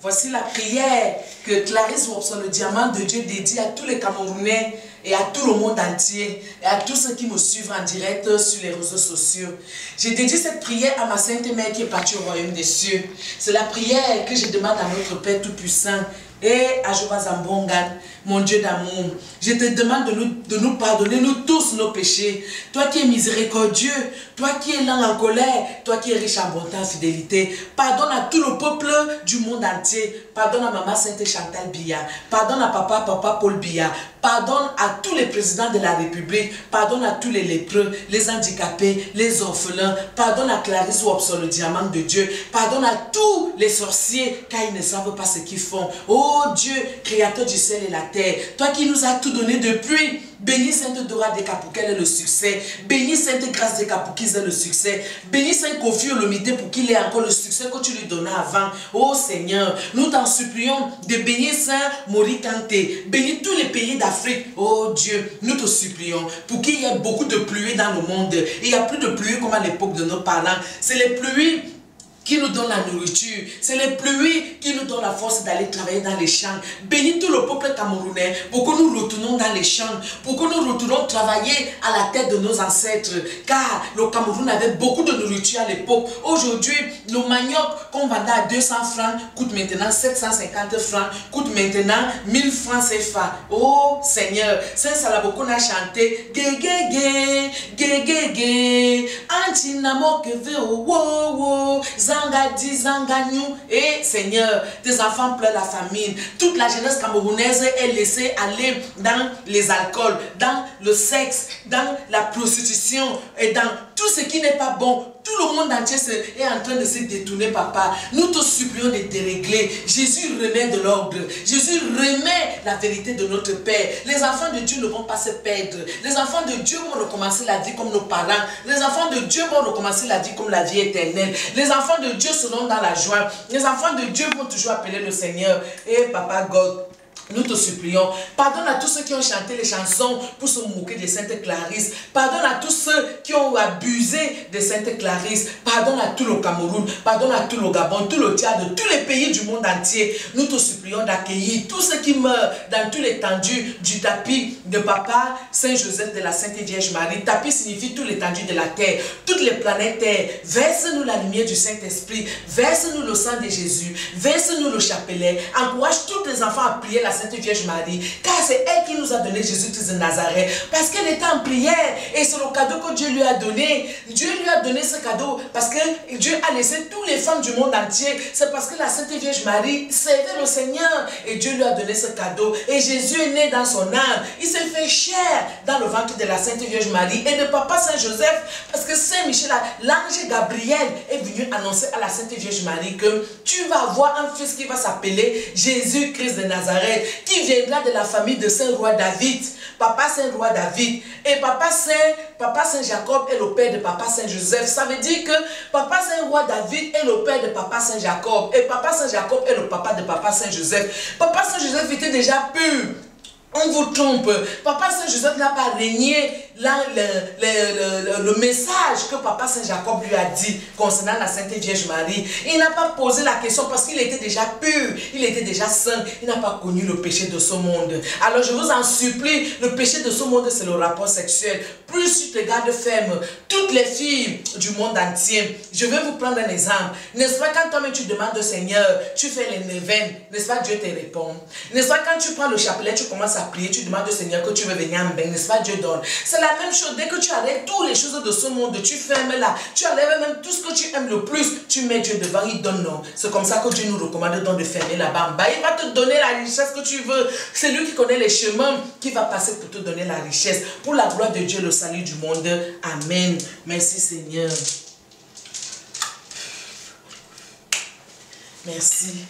Voici la prière que Clarisse Wobson, le diamant de Dieu, dédie à tous les Camerounais et à tout le monde entier et à tous ceux qui me suivent en direct sur les réseaux sociaux. J'ai dédié cette prière à ma Sainte Mère qui est partie au royaume des cieux. C'est la prière que je demande à notre Père Tout-Puissant et à Jehovah Zambongan, mon Dieu d'amour. Je te demande de nous pardonner, nous tous, nos péchés. Toi qui es miséricordieux, toi qui es lent en colère, toi qui es riche en bonté, en fidélité. Pardonne à tout le peuple du monde entier. Pardonne à Maman Sainte Chantal Biya. Pardonne à Papa Paul Biya. Pardonne à tous les présidents de la République. Pardonne à tous les lépreux, les handicapés, les orphelins. Pardonne à Clarisse Wobson, le diamant de Dieu. Pardonne à tous les sorciers, car ils ne savent pas ce qu'ils font. Oh Dieu, créateur du ciel et la terre, toi qui nous as tout donné depuis. Bénis Sainte Dora Deka pour qu'elle ait le succès. Bénis Sainte Grâce Deka pour qu'ils aient le succès. Bénis Saint Kofi Olomide pour qu'il ait encore le succès que tu lui donnais avant. Oh Seigneur, nous t'en supplions de bénir Saint Maurice Kanté. Bénis tous les pays d'Afrique. Oh Dieu, nous te supplions pour qu'il y ait beaucoup de pluie dans le monde. Il n'y a plus de pluie comme à l'époque de nos parents. C'est les pluies qui nous donne la nourriture. C'est les pluies qui nous donnent la force d'aller travailler dans les champs. Bénis tout le peuple camerounais pour que nous retournons dans les champs, pour que nous retournons travailler à la tête de nos ancêtres. Car le Cameroun avait beaucoup de nourriture à l'époque. Aujourd'hui, le manioc qu'on vendait à 200 francs coûte maintenant 750 francs, coûte maintenant 1000 francs CFA. Oh Seigneur, Saint Salaboko a chanté Gégégé, Gégégé, Antinamo Keve, oh, oh, oh. Zangadi, Zanganyou. Et Seigneur, tes enfants pleurent la famine. Toute la jeunesse camerounaise est laissée aller dans les alcools, dans le sexe, dans la prostitution et dans tout ce qui n'est pas bon. Tout le monde entier est en train de se détourner, papa. Nous te supplions de dérégler. Jésus remet de l'ordre. Jésus remet la vérité de notre Père. Les enfants de Dieu ne vont pas se perdre. Les enfants de Dieu vont recommencer la vie comme nos parents. Les enfants de Dieu vont recommencer la vie comme la vie éternelle. Les enfants de Dieu seront dans la joie. Les enfants de Dieu vont toujours appeler le Seigneur. Et Papa God, nous te supplions, pardonne à tous ceux qui ont chanté les chansons pour se moquer de Sainte Clarisse. Pardonne à tous ceux qui ont abusé de Sainte Clarisse. Pardonne à tout le Cameroun, pardonne à tout le Gabon, tout le Tchad, tous les pays du monde entier. Nous te supplions d'accueillir tous ceux qui meurent dans tous les tendus du tapis de Papa Saint-Joseph de la Sainte Vierge Marie. Tapis signifie tous les tendus de la terre, toutes les planètes terre. Verse-nous la lumière du Saint-Esprit, verse-nous le sang de Jésus, verse-nous le chapelet. Encourage tous tes enfants à prier la Sainte Vierge Marie, car c'est elle qui nous a donné Jésus-Christ de Nazareth, parce qu'elle était en prière, et c'est le cadeau que Dieu lui a donné. Dieu lui a donné ce cadeau, parce que Dieu a laissé toutes les femmes du monde entier, c'est parce que la Sainte Vierge Marie servait le Seigneur, et Dieu lui a donné ce cadeau, et Jésus est né dans son âme, il s'est fait chair dans le ventre de la Sainte Vierge Marie, et de Papa Saint-Joseph, parce que Saint-Michel, l'ange Gabriel est venu annoncer à la Sainte Vierge Marie que tu vas avoir un fils qui va s'appeler Jésus-Christ de Nazareth, qui viendra de la famille de Saint-Roi David, Papa Saint-Roi David. Et Papa Saint-Jacob est le père de Papa Saint-Joseph. Ça veut dire que Papa Saint-Roi David est le père de Papa Saint-Jacob. Et Papa Saint-Jacob est le papa de Papa Saint-Joseph. Papa Saint-Joseph était déjà pur. On vous trompe. Papa Saint-Joseph n'a pas régné le message que Papa Saint-Jacob lui a dit concernant la Sainte Vierge Marie. Il n'a pas posé la question parce qu'il était déjà pur, il était déjà saint, il n'a pas connu le péché de ce monde. Alors je vous en supplie, le péché de ce monde c'est le rapport sexuel. Plus tu te gardes ferme, toutes les filles du monde entier, je vais vous prendre un exemple. N'est-ce pas quand toi-même tu demandes au Seigneur, tu fais les neuvaines, n'est-ce pas Dieu te répond. N'est-ce pas quand tu prends le chapelet, tu commences à prier, tu demandes au Seigneur que tu veux venir en bain, n'est-ce pas Dieu donne. C'est la même chose, dès que tu arrêtes toutes les choses de ce monde, tu fermes là, tu enlèves même tout ce que tu aimes le plus, tu mets Dieu devant, il donne non. C'est comme ça que Dieu nous recommande donc de fermer là-bas. Il va te donner la richesse que tu veux. C'est lui qui connaît les chemins qui va passer pour te donner la richesse. Pour la gloire de Dieu, le salut du monde. Amen. Merci Seigneur. Merci.